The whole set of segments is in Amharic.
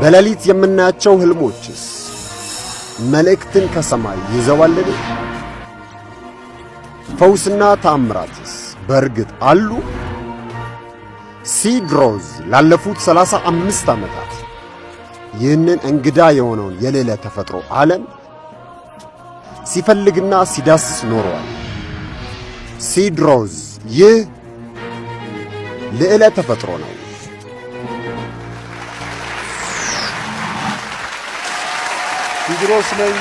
በሌሊት የምናያቸው ህልሞችስ መልእክትን ከሰማይ ይዘዋልን? ፈውስና ተአምራትስ በእርግጥ አሉ? ሲድሮዝ ላለፉት 35 ዓመታት ይህንን እንግዳ የሆነውን የሌለ ተፈጥሮ ዓለም ሲፈልግና ሲዳስስ ኖሯል። ሲድሮዝ ይህ ልዕለ ተፈጥሮ ነው። ሲድሮስ ነኝ።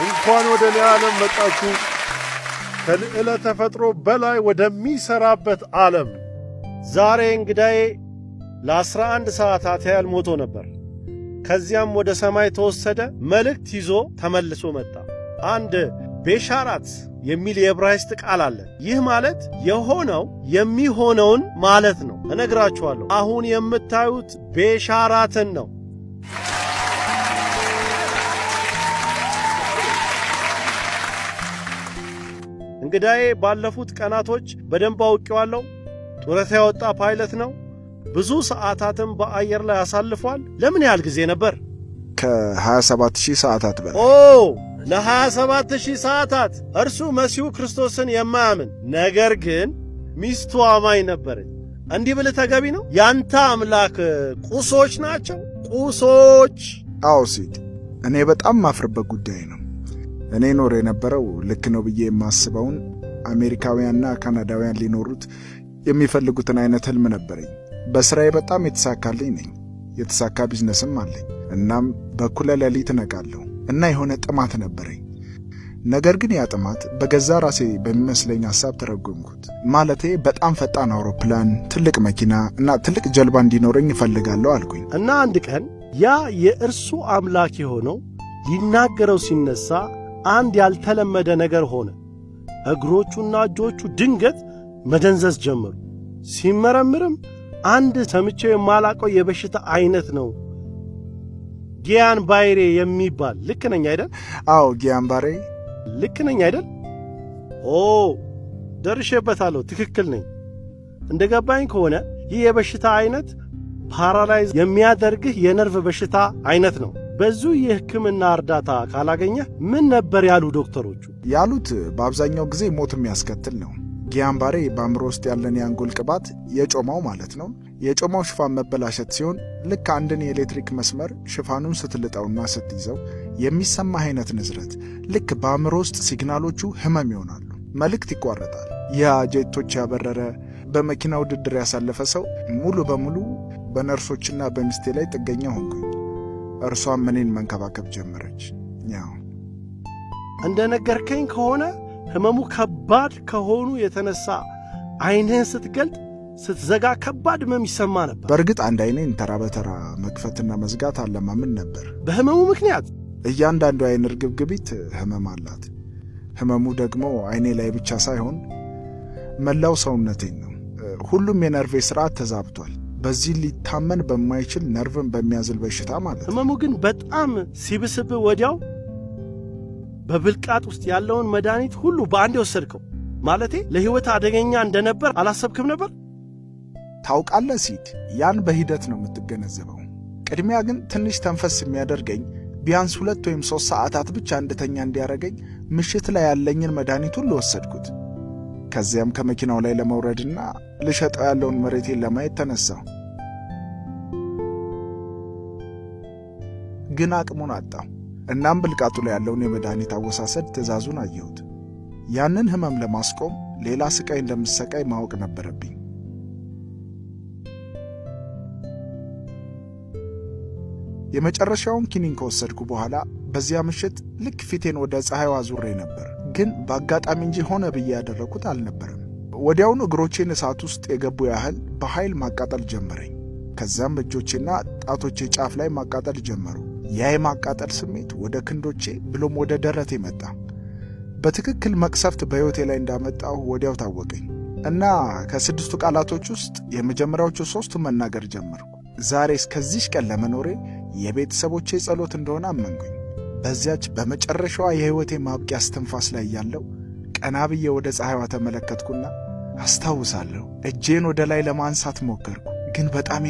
እንኳን ወደ እኔ ዓለም መጣችሁ። ከልዕለ ተፈጥሮ በላይ ወደሚሠራበት ዓለም። ዛሬ እንግዳዬ ለ11 ሰዓታት ያህል ሞቶ ነበር። ከዚያም ወደ ሰማይ ተወሰደ። መልእክት ይዞ ተመልሶ መጣ። አንድ ቤሻራት የሚል የዕብራይስጥ ቃል አለ። ይህ ማለት የሆነው የሚሆነውን ማለት ነው። እነግራችኋለሁ። አሁን የምታዩት ቤሻራትን ነው። እንግዳዬ ባለፉት ቀናቶች በደንብ አውቄዋለሁ። ጡረታ ያወጣ ፓይለት ነው። ብዙ ሰዓታትም በአየር ላይ አሳልፏል። ለምን ያህል ጊዜ ነበር? ከ27000 ሰዓታት በላይ። ለ27000 ሰዓታት። እርሱ መሲሁ ክርስቶስን የማያምን ነገር ግን ሚስቱ አማኝ ነበረች። እንዲህ ብልህ ተገቢ ነው? ያንተ አምላክ ቁሶች ናቸው። ቁሶች። አዎ ሲድ፣ እኔ በጣም ማፍርበት ጉዳይ ነው። እኔ ኖር የነበረው ልክ ነው ብዬ የማስበውን አሜሪካውያንና ካናዳውያን ሊኖሩት የሚፈልጉትን አይነት ህልም ነበረኝ። በስራዬ በጣም የተሳካልኝ ነኝ። የተሳካ ቢዝነስም አለኝ። እናም በኩለ ሌሊት እነቃለሁ እና የሆነ ጥማት ነበረኝ። ነገር ግን ያ ጥማት በገዛ ራሴ በሚመስለኝ ሐሳብ ተረጎምኩት። ማለቴ በጣም ፈጣን አውሮፕላን፣ ትልቅ መኪና እና ትልቅ ጀልባ እንዲኖረኝ እፈልጋለሁ አልኩኝ። እና አንድ ቀን ያ የእርሱ አምላክ የሆነው ሊናገረው ሲነሳ አንድ ያልተለመደ ነገር ሆነ። እግሮቹና እጆቹ ድንገት መደንዘዝ ጀመሩ። ሲመረምርም አንድ ሰምቼው የማላቀው የበሽታ አይነት ነው። ጊያን ባሬ የሚባል። ልክ ነኝ አይደል? አዎ ጊያን ባሬ። ልክ ነኝ አይደል? ኦ ደርሼበታለሁ። ትክክል ነኝ። እንደገባኝ ከሆነ ይህ የበሽታ አይነት ፓራላይዝ የሚያደርግህ የነርቭ በሽታ አይነት ነው። በዙ የሕክምና እርዳታ ካላገኘህ ምን ነበር ያሉ ዶክተሮቹ? ያሉት በአብዛኛው ጊዜ ሞት የሚያስከትል ነው። ጊያን ባሬ በአእምሮ ውስጥ ያለን የአንጎል ቅባት የጮማው ማለት ነው የጮማው ሽፋን መበላሸት ሲሆን ልክ አንድን የኤሌክትሪክ መስመር ሽፋኑን ስትልጠውና ስትይዘው የሚሰማህ አይነት ንዝረት፣ ልክ በአእምሮ ውስጥ ሲግናሎቹ ህመም ይሆናሉ። መልእክት ይቋረጣል። ያ ጄቶች ያበረረ በመኪና ውድድር ያሳለፈ ሰው ሙሉ በሙሉ በነርሶችና በሚስቴ ላይ ጥገኛ ሆንኩኝ። እርሷም እኔን መንከባከብ ጀመረች። ያው እንደነገርከኝ ከሆነ ህመሙ ከባድ ከሆኑ የተነሳ አይንህን ስትገልጥ ስትዘጋ ከባድ ህመም ይሰማ ነበር። በእርግጥ አንድ አይኔን ተራ በተራ መክፈትና መዝጋት አለማምን ነበር። በህመሙ ምክንያት እያንዳንዱ አይን እርግብግቢት ህመም አላት። ህመሙ ደግሞ አይኔ ላይ ብቻ ሳይሆን መላው ሰውነቴን ነው። ሁሉም የነርቬ ስርዓት ተዛብቷል። በዚህ ሊታመን በማይችል ነርቭን በሚያዝል በሽታ ማለት። ህመሙ ግን በጣም ሲብስብህ ወዲያው በብልቃጥ ውስጥ ያለውን መድኃኒት ሁሉ በአንድ ወሰድከው። ማለቴ ለህይወት አደገኛ እንደነበር አላሰብክም ነበር? ታውቃለህ ሲድ፣ ያን በሂደት ነው የምትገነዘበው። ቅድሚያ ግን ትንሽ ተንፈስ የሚያደርገኝ ቢያንስ 2 ወይም 3 ሰዓታት ብቻ እንድተኛ እንዲያደርገኝ ምሽት ላይ ያለኝን መድኃኒት ሁሉ ወሰድኩት። ከዚያም ከመኪናው ላይ ለመውረድና ልሸጠው ያለውን መሬቴን ለማየት ተነሳሁ። ግን አቅሙን አጣሁ። እናም ብልቃጡ ላይ ያለውን የመድኃኒት አወሳሰድ ትእዛዙን አየሁት። ያንን ህመም ለማስቆም ሌላ ስቃይ እንደምሰቃይ ማወቅ ነበረብኝ። የመጨረሻውን ኪኒን ከወሰድኩ በኋላ በዚያ ምሽት ልክ ፊቴን ወደ ፀሐይዋ ዙሬ ነበር። ግን በአጋጣሚ እንጂ ሆነ ብዬ ያደረኩት አልነበረም። ወዲያውኑ እግሮቼን እሳት ውስጥ የገቡ ያህል በኃይል ማቃጠል ጀመረኝ። ከዚያም እጆቼና ጣቶቼ ጫፍ ላይ ማቃጠል ጀመሩ። ያ የማቃጠል ስሜት ወደ ክንዶቼ ብሎም ወደ ደረቴ መጣ። በትክክል መቅሰፍት በሕይወቴ ላይ እንዳመጣሁ ወዲያው ታወቀኝ እና ከ6ቱ ቃላቶች ውስጥ የመጀመሪያዎቹ 3ቱን መናገር ጀመርኩ። ዛሬ እስከዚች ቀን ለመኖሬ የቤተሰቦቼ ጸሎት እንደሆነ አመንኩኝ። በዚያች በመጨረሻዋ የሕይወቴ ማብቂያ እስትንፋስ ላይ ያለው ቀና ብዬ ወደ ፀሐይዋ ተመለከትኩና አስታውሳለሁ እጄን ወደ ላይ ለማንሳት ሞከርኩ፣ ግን በጣም